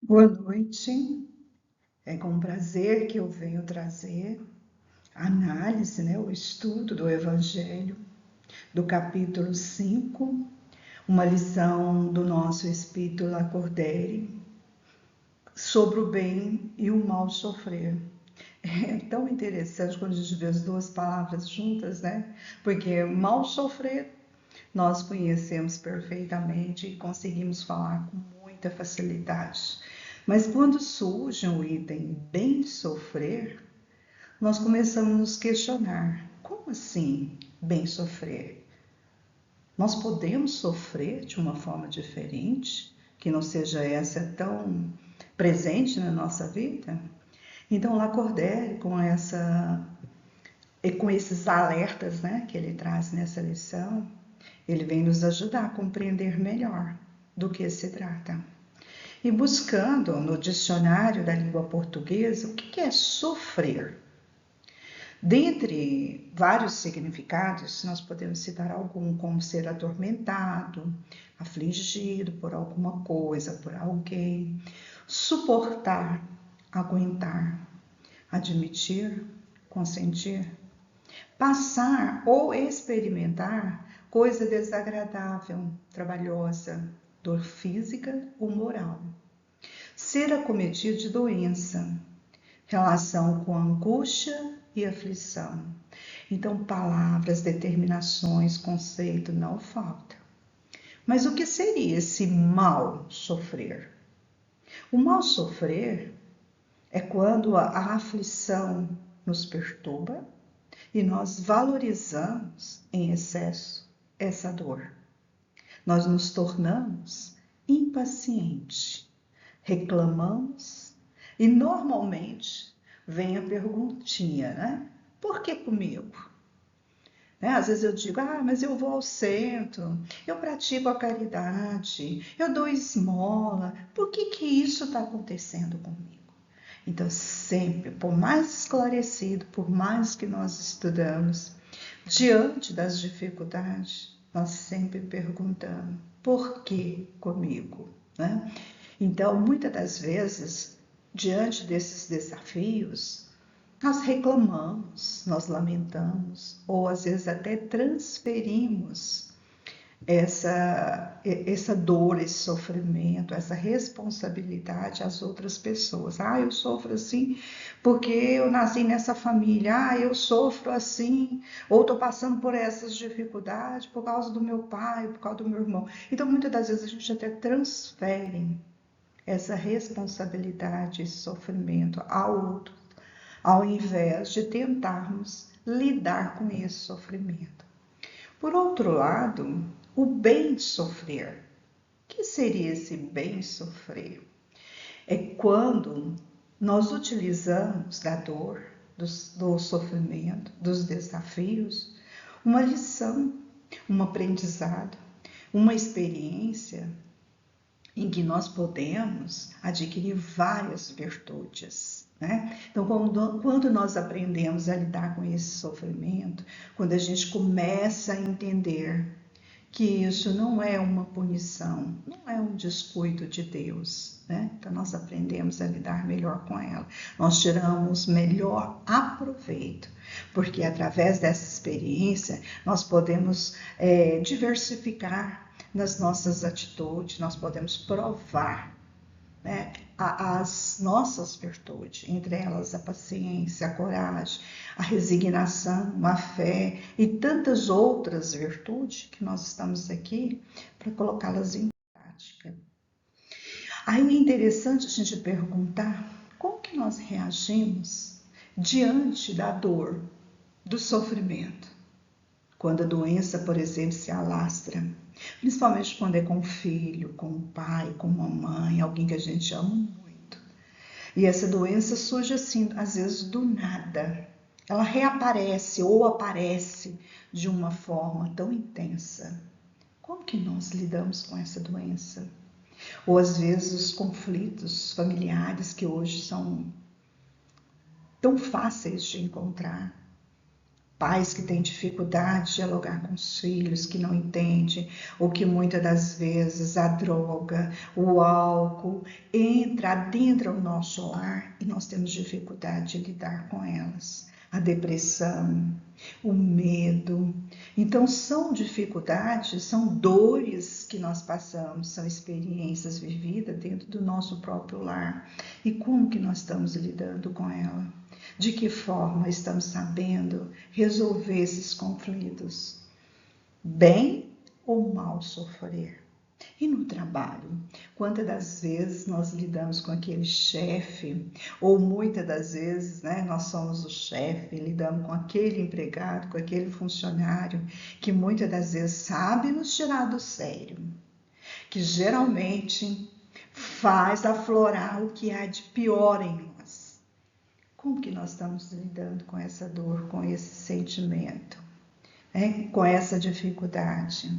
Boa noite. É com prazer que eu venho trazer a análise, o estudo do Evangelho, do capítulo 5, uma lição do nosso Espírito Lacordaire sobre o bem e o mal sofrer. É tão interessante quando a gente vê as duas palavras juntas, né? Porque mal sofrer nós conhecemos perfeitamente e conseguimos falar com muita facilidade. Mas quando surge o item bem sofrer, nós começamos a nos questionar: como assim bem sofrer? Nós podemos sofrer de uma forma diferente, que não seja essa tão presente na nossa vida? Então, Lacordaire, com esses alertas, que ele traz nessa lição, ele vem nos ajudar a compreender melhor do que se trata. E buscando no dicionário da língua portuguesa o que é sofrer. Dentre vários significados, nós podemos citar algum, como ser atormentado, afligido por alguma coisa, por alguém, suportar, aguentar, admitir, consentir, passar ou experimentar coisa desagradável, trabalhosa, dor física ou moral, ser acometido de doença, relação com angústia e aflição. Então, palavras, determinações, conceito não falta. Mas o que seria esse mal sofrer? O mal sofrer é quando a aflição nos perturba e nós valorizamos em excesso essa dor. Nós nos tornamos impacientes, reclamamos e normalmente vem a perguntinha, né? Por que comigo? Às vezes eu digo, mas eu vou ao centro, eu pratico a caridade, eu dou esmola, por que isso está acontecendo comigo? Então, sempre, por mais esclarecido, por mais que nós estudamos, diante das dificuldades, nós sempre perguntamos, por que comigo? Né? Então, muitas das vezes, diante desses desafios, nós reclamamos, nós lamentamos, ou às vezes até transferimos essa dor, esse sofrimento, essa responsabilidade às outras pessoas. Eu sofro assim porque eu nasci nessa família. Eu sofro assim, ou estou passando por essas dificuldades por causa do meu pai, por causa do meu irmão. Então, muitas das vezes a gente até transfere essa responsabilidade, esse sofrimento ao outro, ao invés de tentarmos lidar com esse sofrimento. Por outro lado, o bem sofrer. O que seria esse bem sofrer? É quando nós utilizamos da dor, do sofrimento, dos desafios, uma lição, um aprendizado, uma experiência em que nós podemos adquirir várias virtudes. Então, quando nós aprendemos a lidar com esse sofrimento, quando a gente começa a entender que isso não é uma punição, não é um descuido de Deus, Então nós aprendemos a lidar melhor com ela, nós tiramos melhor aproveito, porque através dessa experiência nós podemos diversificar nas nossas atitudes, nós podemos provar as nossas virtudes, entre elas a paciência, a coragem, a resignação, a fé e tantas outras virtudes que nós estamos aqui para colocá-las em prática. Aí é interessante a gente perguntar como que nós reagimos diante da dor, do sofrimento. Quando a doença, por exemplo, se alastra, principalmente quando é com o filho, com o pai, com uma mãe, alguém que a gente ama muito. E essa doença surge assim, às vezes do nada. Ela reaparece ou aparece de uma forma tão intensa. Como que nós lidamos com essa doença? Ou às vezes os conflitos familiares que hoje são tão fáceis de encontrar. Pais que têm dificuldade de dialogar com os filhos, que não entendem, ou que muitas das vezes a droga, o álcool adentra o nosso lar e nós temos dificuldade de lidar com elas. A depressão, o medo. Então, são dificuldades, são dores que nós passamos, são experiências vividas dentro do nosso próprio lar. E como que nós estamos lidando com ela? De que forma estamos sabendo resolver esses conflitos? Bem ou mal sofrer? E no trabalho? Quantas das vezes nós lidamos com aquele chefe, ou muitas das vezes, né, nós somos o chefe, lidamos com aquele empregado, com aquele funcionário, que muitas das vezes sabe nos tirar do sério, que geralmente faz aflorar o que há de pior em nós. Como que nós estamos lidando com essa dor, com esse sentimento, com essa dificuldade?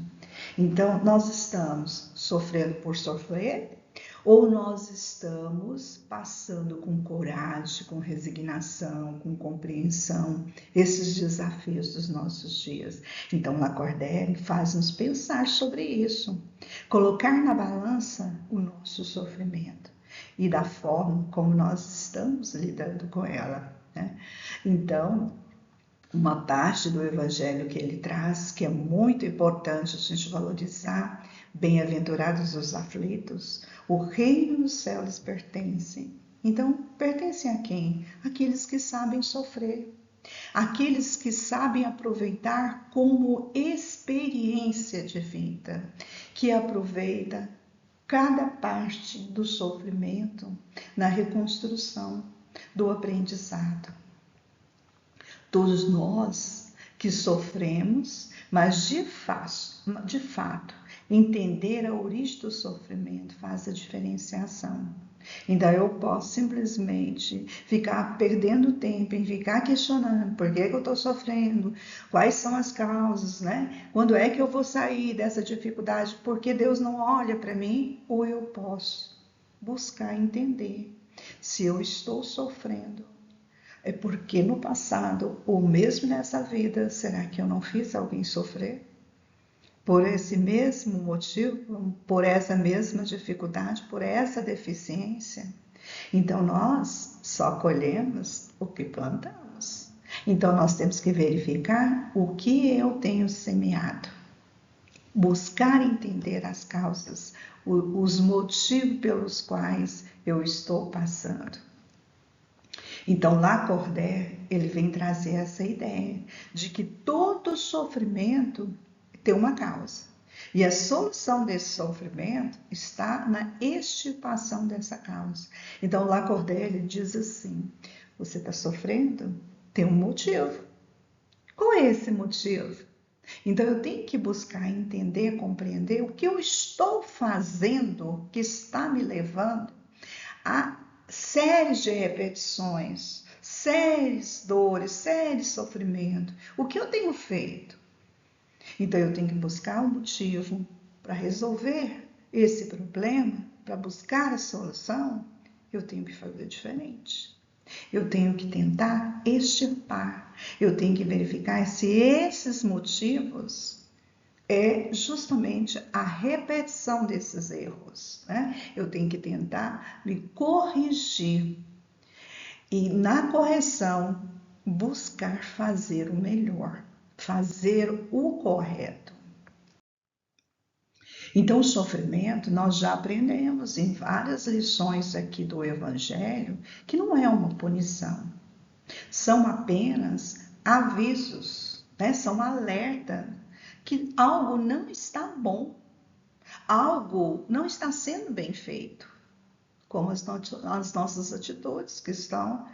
Então, nós estamos sofrendo por sofrer ou nós estamos passando com coragem, com resignação, com compreensão esses desafios dos nossos dias? Então, Lacordaire faz-nos pensar sobre isso, colocar na balança o nosso sofrimento e da forma como nós estamos lidando com ela, né? Então, uma parte do evangelho que ele traz, que é muito importante a gente valorizar: bem-aventurados os aflitos, o reino dos céus lhes pertence. Então, pertencem a quem? Aqueles que sabem sofrer, aqueles que sabem aproveitar como experiência de vida, que aproveita cada parte do sofrimento na reconstrução do aprendizado. Todos nós que sofremos, mas de fato, entender a origem do sofrimento faz a diferenciação. Então eu posso simplesmente ficar perdendo tempo em ficar questionando por que eu estou sofrendo, quais são as causas, né? Quando é que eu vou sair dessa dificuldade? Por que Deus não olha para mim? Ou eu posso buscar entender se eu estou sofrendo. É porque no passado, ou mesmo nessa vida, será que eu não fiz alguém sofrer? Por esse mesmo motivo, por essa mesma dificuldade, por essa deficiência? Então nós só colhemos o que plantamos. Então nós temos que verificar o que eu tenho semeado. Buscar entender as causas, os motivos pelos quais eu estou passando. Então, Lacordaire, ele vem trazer essa ideia de que todo sofrimento tem uma causa. E a solução desse sofrimento está na extirpação dessa causa. Então, Lacordaire, ele diz assim: você está sofrendo? Tem um motivo. Qual é esse motivo? Então, eu tenho que buscar entender, compreender o que eu estou fazendo que está me levando a séries de repetições, séries dores, séries sofrimento. O que eu tenho feito? Então eu tenho que buscar um motivo para resolver esse problema, para buscar a solução. Eu tenho que fazer diferente. Eu tenho que tentar extirpar. Eu tenho que verificar se esses motivos é justamente a repetição desses erros, né? Eu tenho que tentar me corrigir e, na correção, buscar fazer o melhor, fazer o correto. Então, o sofrimento, nós já aprendemos em várias lições aqui do Evangelho que não é uma punição, são apenas avisos, né? São alerta que algo não está bom, algo não está sendo bem feito, como as nossas atitudes que estão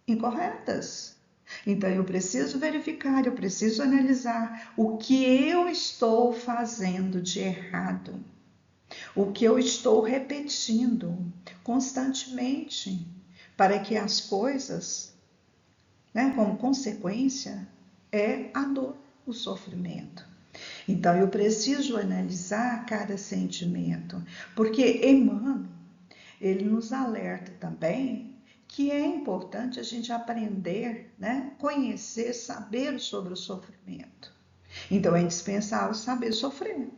incorretas. Então eu preciso verificar, eu preciso analisar o que eu estou fazendo de errado, o que eu estou repetindo constantemente, para que as coisas, né, como consequência, é a dor, o sofrimento. Então, eu preciso analisar cada sentimento, porque Emmanuel, ele nos alerta também que é importante a gente aprender, né? Conhecer, saber sobre o sofrimento. Então, é indispensável saber sofrer.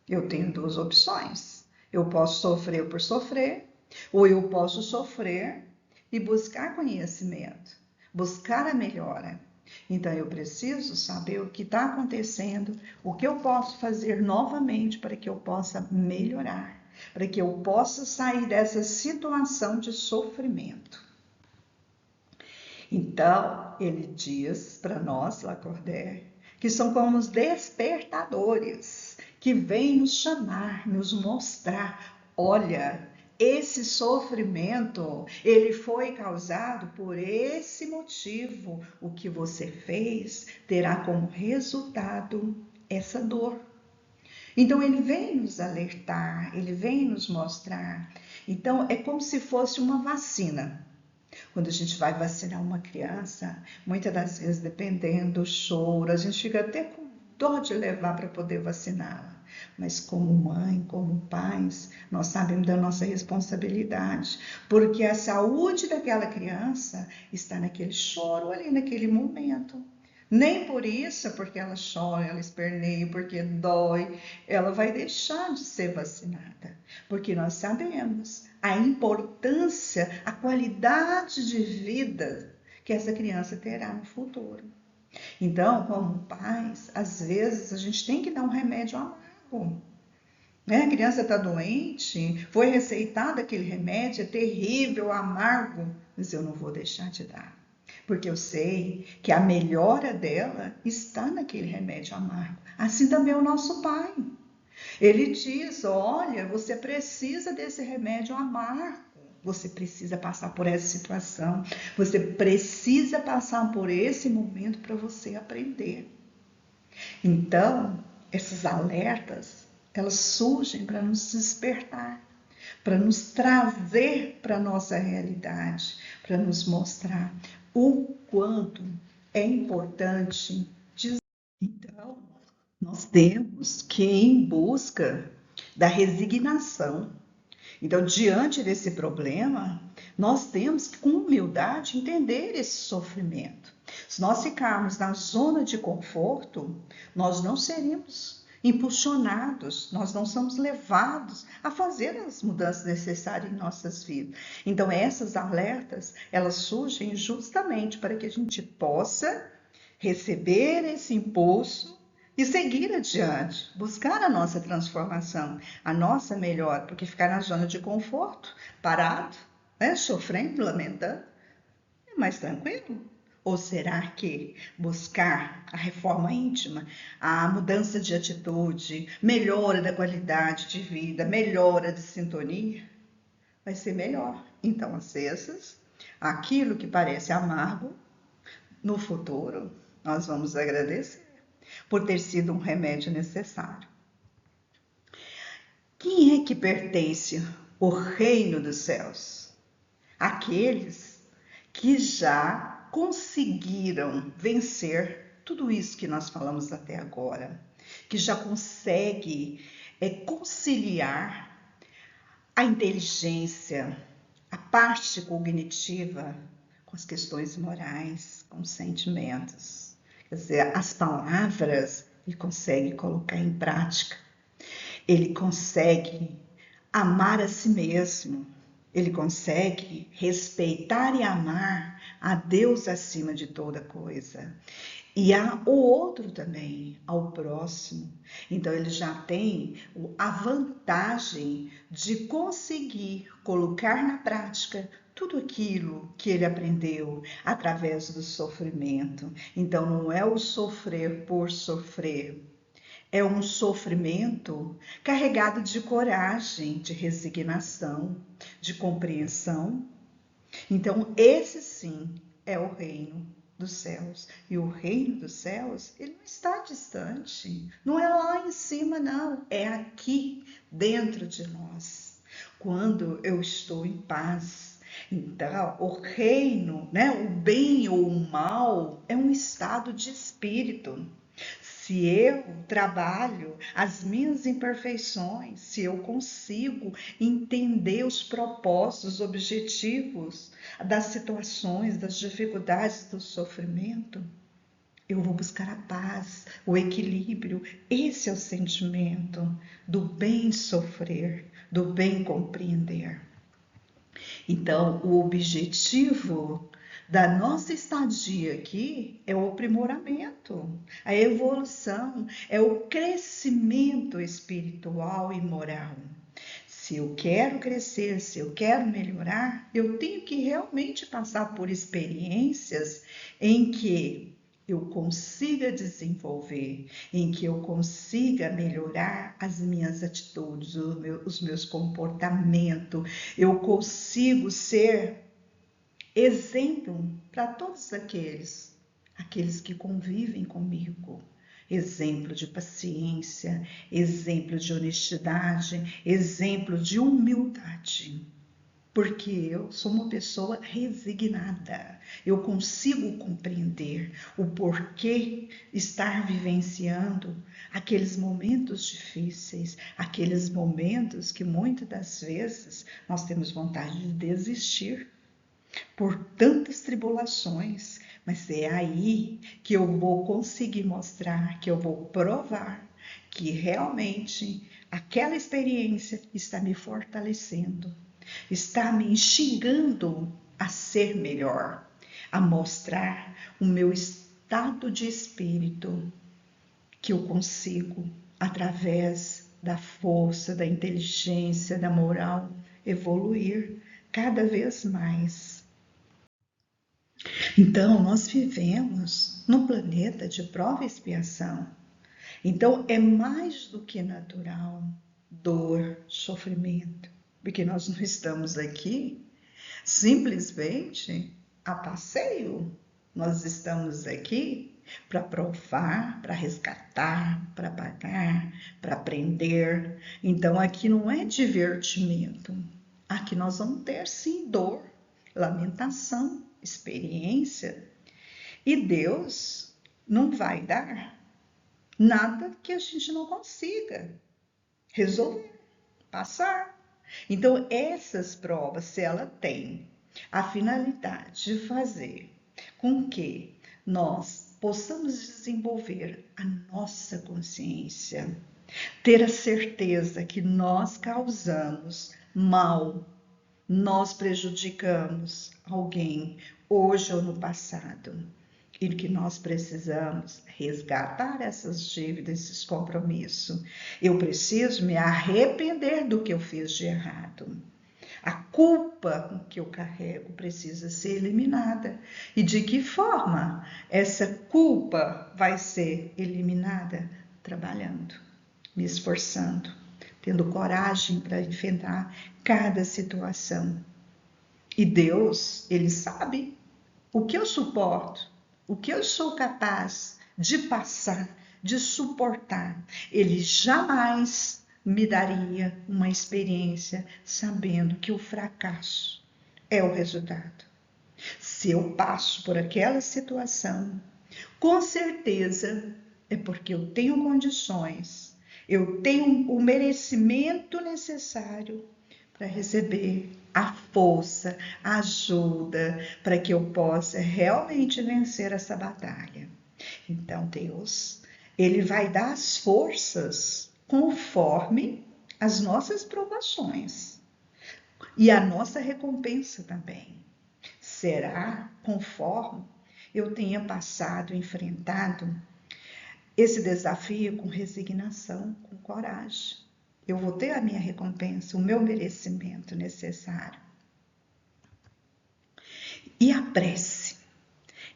Eu tenho duas opções. Eu posso sofrer por sofrer, ou eu posso sofrer e buscar conhecimento, buscar a melhora. Então, eu preciso saber o que está acontecendo, o que eu posso fazer novamente para que eu possa melhorar, para que eu possa sair dessa situação de sofrimento. Então, ele diz para nós, Lacordaire, que são como os despertadores que vêm nos chamar, nos mostrar, olha, esse sofrimento, ele foi causado por esse motivo. O que você fez terá como resultado essa dor. Então, ele vem nos alertar, ele vem nos mostrar. Então, é como se fosse uma vacina. Quando a gente vai vacinar uma criança, muitas das vezes, dependendo do choro, a gente fica até com dor de levar para poder vaciná-la. Mas como mãe, como pais, nós sabemos da nossa responsabilidade, porque a saúde daquela criança está naquele choro ali, naquele momento. Nem por isso, porque ela chora, ela esperneia, porque dói, ela vai deixar de ser vacinada. Porque nós sabemos a importância, a qualidade de vida que essa criança terá no futuro. Então, como pais, às vezes a gente tem que dar um remédio amargo. Né? A criança está doente, foi receitado aquele remédio, é terrível, amargo, mas eu não vou deixar de dar. Porque eu sei que a melhora dela está naquele remédio amargo. Assim também é o nosso Pai. Ele diz, olha, você precisa desse remédio amargo. Você precisa passar por essa situação. Você precisa passar por esse momento para você aprender. Então, esses alertas, elas surgem para nos despertar, para nos trazer para a nossa realidade, para nos mostrar o quanto é importante dizer. Então, nós temos que ir em busca da resignação. Então, diante desse problema, nós temos que, com humildade, entender esse sofrimento. Se nós ficarmos na zona de conforto, nós não seremos impulsionados, nós não somos levados a fazer as mudanças necessárias em nossas vidas. Então, essas alertas, elas surgem justamente para que a gente possa receber esse impulso e seguir adiante, buscar a nossa transformação, a nossa melhora, porque ficar na zona de conforto, parado, né, sofrendo, lamentando, é mais tranquilo. Ou será que buscar a reforma íntima, a mudança de atitude, melhora da qualidade de vida, melhora de sintonia, vai ser melhor? Então, às vezes, aquilo que parece amargo, no futuro, nós vamos agradecer por ter sido um remédio necessário. Quem é que pertence ao reino dos céus? Aqueles que já conseguiram vencer tudo isso que nós falamos até agora, que já consegue conciliar a inteligência, a parte cognitiva com as questões morais, com os sentimentos. Quer dizer, as palavras ele consegue colocar em prática. Ele consegue amar a si mesmo. Ele consegue respeitar e amar a Deus acima de toda coisa. E o outro também, ao próximo. Então, ele já tem a vantagem de conseguir colocar na prática tudo aquilo que ele aprendeu através do sofrimento. Então, não é o sofrer por sofrer, é um sofrimento carregado de coragem, de resignação, de compreensão. Então, esse sim é o reino dos céus. E o reino dos céus, ele não está distante, não é lá em cima, não, é aqui dentro de nós. Quando eu estou em paz, então o reino, né, o bem ou o mal, é um estado de espírito. Se eu trabalho as minhas imperfeições, se eu consigo entender os propósitos, os objetivos das situações, das dificuldades, do sofrimento, eu vou buscar a paz, o equilíbrio. Esse é o sentimento do bem sofrer, do bem compreender. Então, o objetivo da nossa estadia aqui é o aprimoramento, a evolução, é o crescimento espiritual e moral. Se eu quero crescer, se eu quero melhorar, eu tenho que realmente passar por experiências em que eu consiga desenvolver, em que eu consiga melhorar as minhas atitudes, os meus comportamentos, eu consigo ser exemplo para todos aqueles que convivem comigo. Exemplo de paciência, exemplo de honestidade, exemplo de humildade. Porque eu sou uma pessoa resignada. Eu consigo compreender o porquê estar vivenciando aqueles momentos difíceis, aqueles momentos que muitas das vezes nós temos vontade de desistir por tantas tribulações, mas é aí que eu vou conseguir mostrar, que eu vou provar que realmente aquela experiência está me fortalecendo, está me instigando a ser melhor, a mostrar o meu estado de espírito, que eu consigo, através da força, da inteligência, da moral, evoluir cada vez mais. Então, nós vivemos num planeta de prova e expiação. Então, é mais do que natural dor, sofrimento, porque nós não estamos aqui simplesmente a passeio. Nós estamos aqui para provar, para resgatar, para pagar, para aprender. Então, aqui não é divertimento. Aqui nós vamos ter, sim, dor, lamentação, experiência. E Deus não vai dar nada que a gente não consiga resolver, passar. Então, essas provas, se ela tem a finalidade de fazer com que nós possamos desenvolver a nossa consciência, ter a certeza que nós causamos mal, nós prejudicamos alguém hoje ou no passado, e que nós precisamos resgatar essas dívidas, esses compromissos. Eu preciso me arrepender do que eu fiz de errado. A culpa que eu carrego precisa ser eliminada. E de que forma essa culpa vai ser eliminada? Trabalhando, me esforçando, tendo coragem para enfrentar cada situação. E Deus, Ele sabe o que eu suporto, o que eu sou capaz de passar, de suportar. Ele jamais me daria uma experiência sabendo que o fracasso é o resultado. Se eu passo por aquela situação, com certeza é porque eu tenho condições, eu tenho o merecimento necessário para receber a força, a ajuda, para que eu possa realmente vencer essa batalha. Então, Deus, Ele vai dar as forças conforme as nossas provações e a nossa recompensa também. Será conforme eu tenha passado, enfrentado esse desafio com resignação, com coragem. Eu vou ter a minha recompensa, o meu merecimento necessário. E a prece,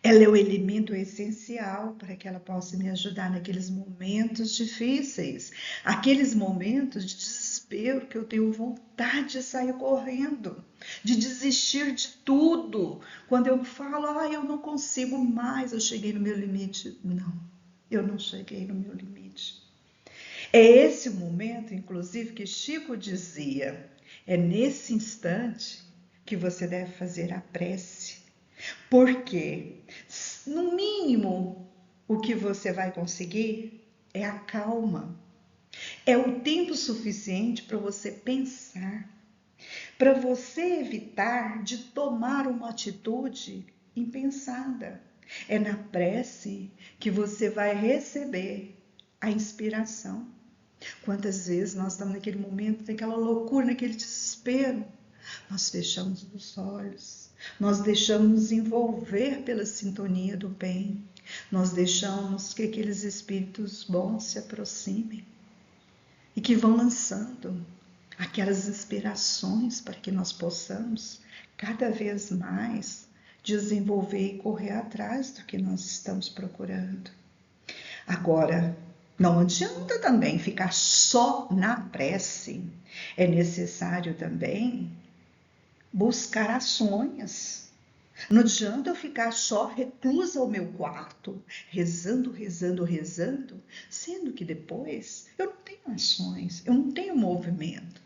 ela é o elemento essencial para que ela possa me ajudar naqueles momentos difíceis, aqueles momentos de desespero que eu tenho vontade de sair correndo, de desistir de tudo. Quando eu falo, eu não consigo mais, eu cheguei no meu limite. Não, eu não cheguei no meu limite. É esse o momento, inclusive, que Chico dizia, é nesse instante que você deve fazer a prece. Porque, no mínimo, o que você vai conseguir é a calma. É o tempo suficiente para você pensar, para você evitar de tomar uma atitude impensada. É na prece que você vai receber a inspiração. Quantas vezes nós estamos naquele momento, naquela loucura, naquele desespero, nós fechamos os olhos, nós deixamos nos envolver pela sintonia do bem, nós deixamos que aqueles espíritos bons se aproximem e que vão lançando aquelas inspirações para que nós possamos cada vez mais desenvolver e correr atrás do que nós estamos procurando. Agora, não adianta também ficar só na prece. É necessário também buscar ações. Não adianta eu ficar só reclusa ao meu quarto, rezando, rezando, rezando, sendo que depois eu não tenho ações, eu não tenho movimento.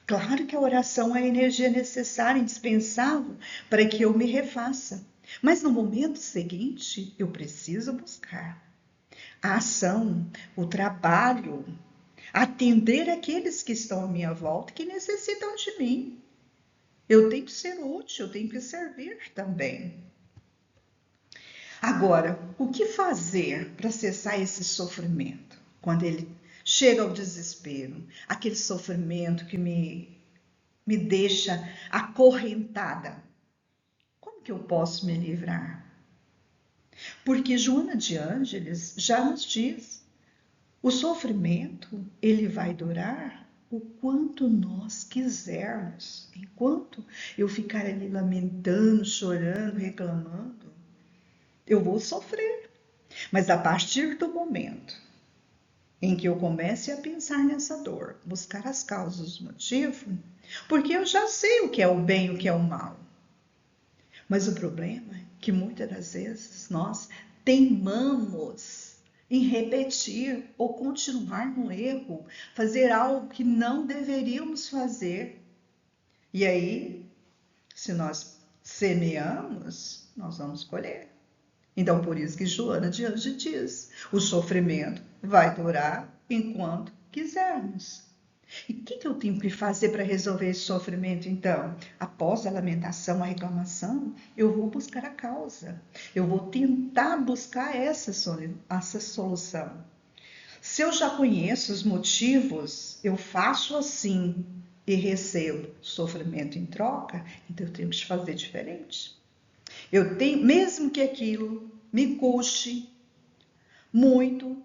Claro que a oração é a energia necessária, indispensável para que eu me refaça. Mas no momento seguinte, eu preciso buscar a ação, o trabalho, atender aqueles que estão à minha volta que necessitam de mim. Eu tenho que ser útil, eu tenho que servir também. Agora, o que fazer para cessar esse sofrimento? Quando ele chega ao desespero, aquele sofrimento que me deixa acorrentada. Como que eu posso me livrar? Porque Joana de Ângeles já nos diz, o sofrimento, ele vai durar o quanto nós quisermos. Enquanto eu ficar ali lamentando, chorando, reclamando, eu vou sofrer. Mas a partir do momento em que eu comece a pensar nessa dor, buscar as causas, o motivo, porque eu já sei o que é o bem e o que é o mal. Mas o problema é que muitas das vezes nós teimamos em repetir ou continuar no erro, fazer algo que não deveríamos fazer. E aí, se nós semeamos, nós vamos colher. Então, por isso que Joana de Ângeles diz, o sofrimento vai durar enquanto quisermos. E o que eu tenho que fazer para resolver esse sofrimento, então? Após a lamentação, a reclamação, eu vou buscar a causa. Eu vou tentar buscar essa solução. Se eu já conheço os motivos, eu faço assim e recebo sofrimento em troca, então eu tenho que fazer diferente. Eu tenho, mesmo que aquilo me custe muito,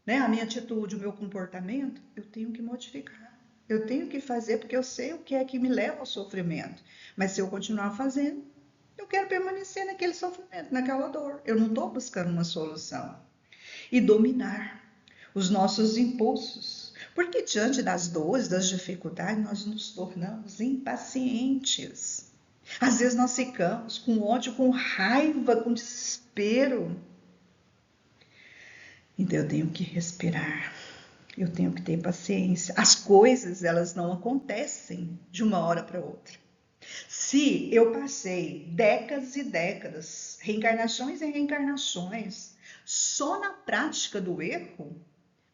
né, a minha atitude, o meu comportamento, eu tenho que modificar. Eu tenho que fazer porque eu sei o que é que me leva ao sofrimento. Mas se eu continuar fazendo, eu quero permanecer naquele sofrimento, naquela dor. Eu não estou buscando uma solução. E dominar os nossos impulsos. Porque diante das dores, das dificuldades, nós nos tornamos impacientes. Às vezes nós ficamos com ódio, com raiva, com desespero. Então eu tenho que respirar, eu tenho que ter paciência. As coisas, elas não acontecem de uma hora para outra. Se eu passei décadas e décadas, reencarnações e reencarnações, só na prática do erro,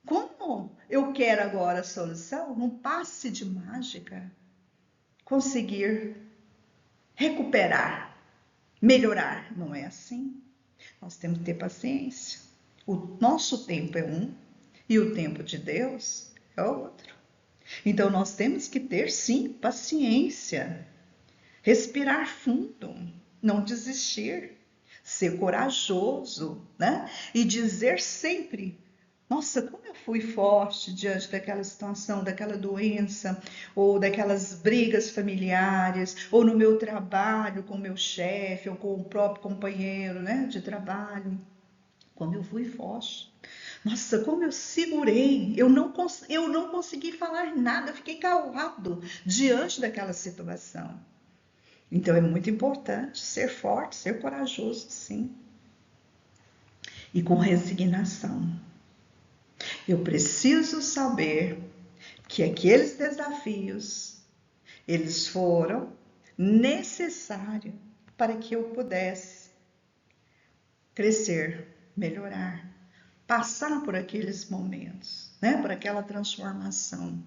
como eu quero agora a solução, num passe de mágica, conseguir recuperar, melhorar? Não é assim. Nós temos que ter paciência. O nosso tempo é um e o tempo de Deus é outro. Então nós temos que ter, sim, paciência, respirar fundo, não desistir, ser corajoso, né? E dizer sempre: nossa, como eu fui forte diante daquela situação, daquela doença, ou daquelas brigas familiares, ou no meu trabalho com o meu chefe, ou com o próprio companheiro, né, de trabalho. Como eu fui forte. Nossa, como eu segurei. Eu não consegui falar nada, fiquei calado diante daquela situação. Então é muito importante ser forte, ser corajoso, sim. E com resignação. Eu preciso saber que aqueles desafios, eles foram necessários para que eu pudesse crescer, melhorar, passar por aqueles momentos, né? Por aquela transformação.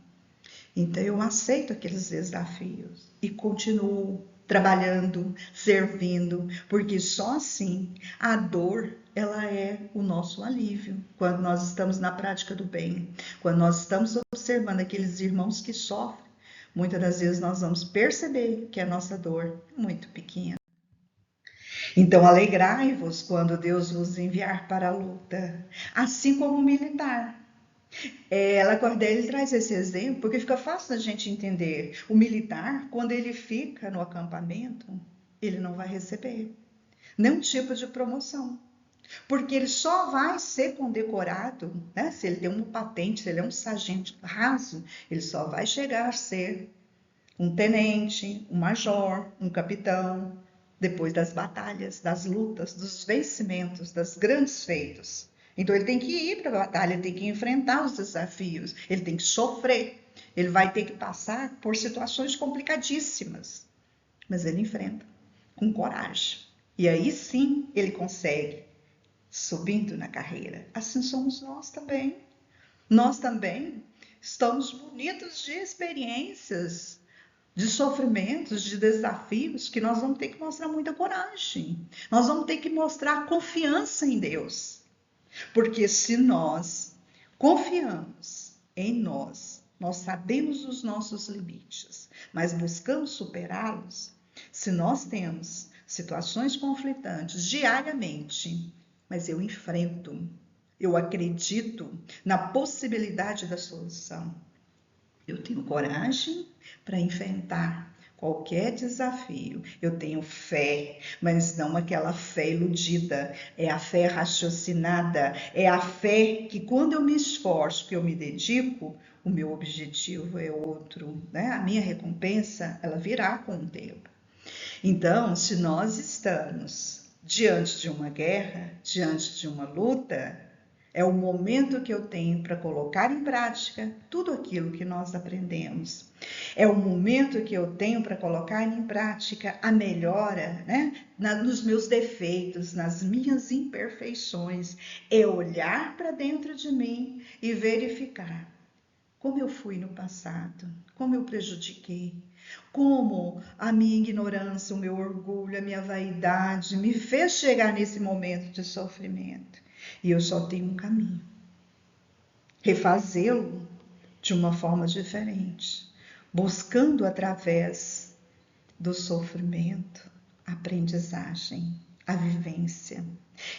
Então eu aceito aqueles desafios e continuo trabalhando, servindo, porque só assim a dor ela é o nosso alívio. Quando nós estamos na prática do bem, quando nós estamos observando aqueles irmãos que sofrem, muitas das vezes nós vamos perceber que a nossa dor é muito pequena. Então alegrai-vos quando Deus vos enviar para a luta, assim como o militar. Ele traz esse exemplo porque fica fácil da gente entender. O militar, quando ele fica no acampamento, ele não vai receber nenhum tipo de promoção, porque ele só vai ser condecorado, né? Se ele tem uma patente, se ele é um sargento raso, ele só vai chegar a ser um tenente, um major, um capitão, depois das batalhas, das lutas, dos vencimentos, dos grandes feitos. Então ele tem que ir para a batalha, ele tem que enfrentar os desafios, ele tem que sofrer, ele vai ter que passar por situações complicadíssimas, mas ele enfrenta com coragem. E aí sim ele consegue, subindo na carreira. Assim somos nós também. Nós também estamos munidos de experiências, de sofrimentos, de desafios, que nós vamos ter que mostrar muita coragem. Nós vamos ter que mostrar confiança em Deus. Porque se nós confiamos em nós, nós sabemos os nossos limites, mas buscamos superá-los, se nós temos situações conflitantes diariamente, mas eu enfrento, eu acredito na possibilidade da solução, eu tenho coragem para enfrentar qualquer desafio. Eu tenho fé, mas não aquela fé iludida. É a fé raciocinada. É a fé que quando eu me esforço, que eu me dedico, o meu objetivo é outro, né? A minha recompensa, ela virá com o tempo. Então, se nós estamos diante de uma guerra, diante de uma luta, é o momento que eu tenho para colocar em prática tudo aquilo que nós aprendemos. É o momento que eu tenho para colocar em prática a melhora, né? Nos meus defeitos, nas minhas imperfeições. É olhar para dentro de mim e verificar como eu fui no passado, como eu prejudiquei, como a minha ignorância, o meu orgulho, a minha vaidade me fez chegar nesse momento de sofrimento. E eu só tenho um caminho: refazê-lo de uma forma diferente, buscando através do sofrimento a aprendizagem, a vivência.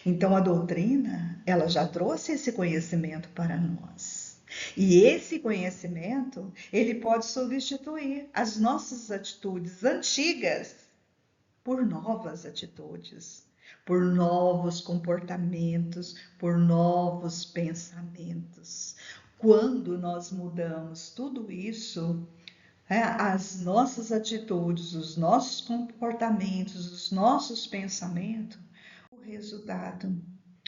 Então a doutrina, ela já trouxe esse conhecimento para nós. E esse conhecimento, ele pode substituir as nossas atitudes antigas por novas atitudes, por novos comportamentos, por novos pensamentos. Quando nós mudamos tudo isso, as nossas atitudes, os nossos comportamentos, os nossos pensamentos, o resultado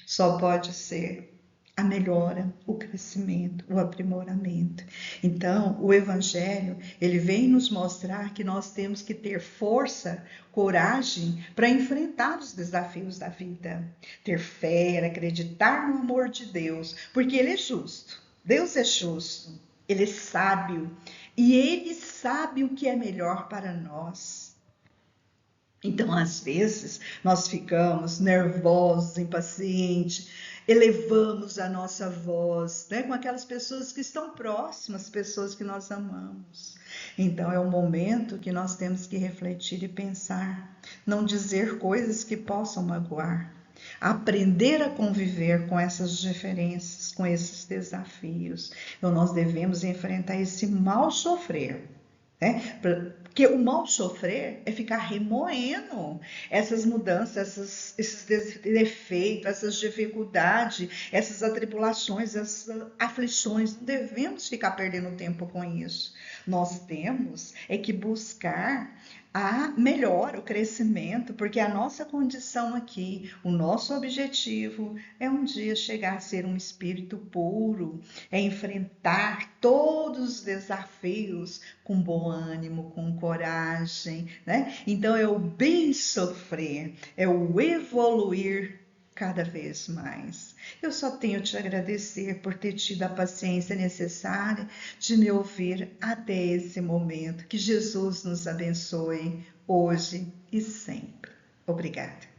só pode ser a melhora, o crescimento, o aprimoramento. Então, o Evangelho, ele vem nos mostrar que nós temos que ter força, coragem para enfrentar os desafios da vida. Ter fé, acreditar no amor de Deus, porque Ele é justo. Deus é justo, Ele é sábio e Ele sabe o que é melhor para nós. Então, às vezes, nós ficamos nervosos, impacientes, elevamos a nossa voz, né, com aquelas pessoas que estão próximas, pessoas que nós amamos. Então, é um momento que nós temos que refletir e pensar, não dizer coisas que possam magoar, aprender a conviver com essas diferenças, com esses desafios. Então, nós devemos enfrentar esse mal sofrer, né? Porque o mal sofrer é ficar remoendo essas mudanças, esses defeitos, essas dificuldades, essas atribulações, essas aflições. Não devemos ficar perdendo tempo com isso. Nós temos é que buscar a melhora, o crescimento, porque a nossa condição aqui, o nosso objetivo é um dia chegar a ser um espírito puro, é enfrentar todos os desafios com bom ânimo, com coragem, né? Então é o bem sofrer, é o evoluir cada vez mais. Eu só tenho te agradecer por ter tido a paciência necessária de me ouvir até esse momento. Que Jesus nos abençoe hoje e sempre. Obrigada.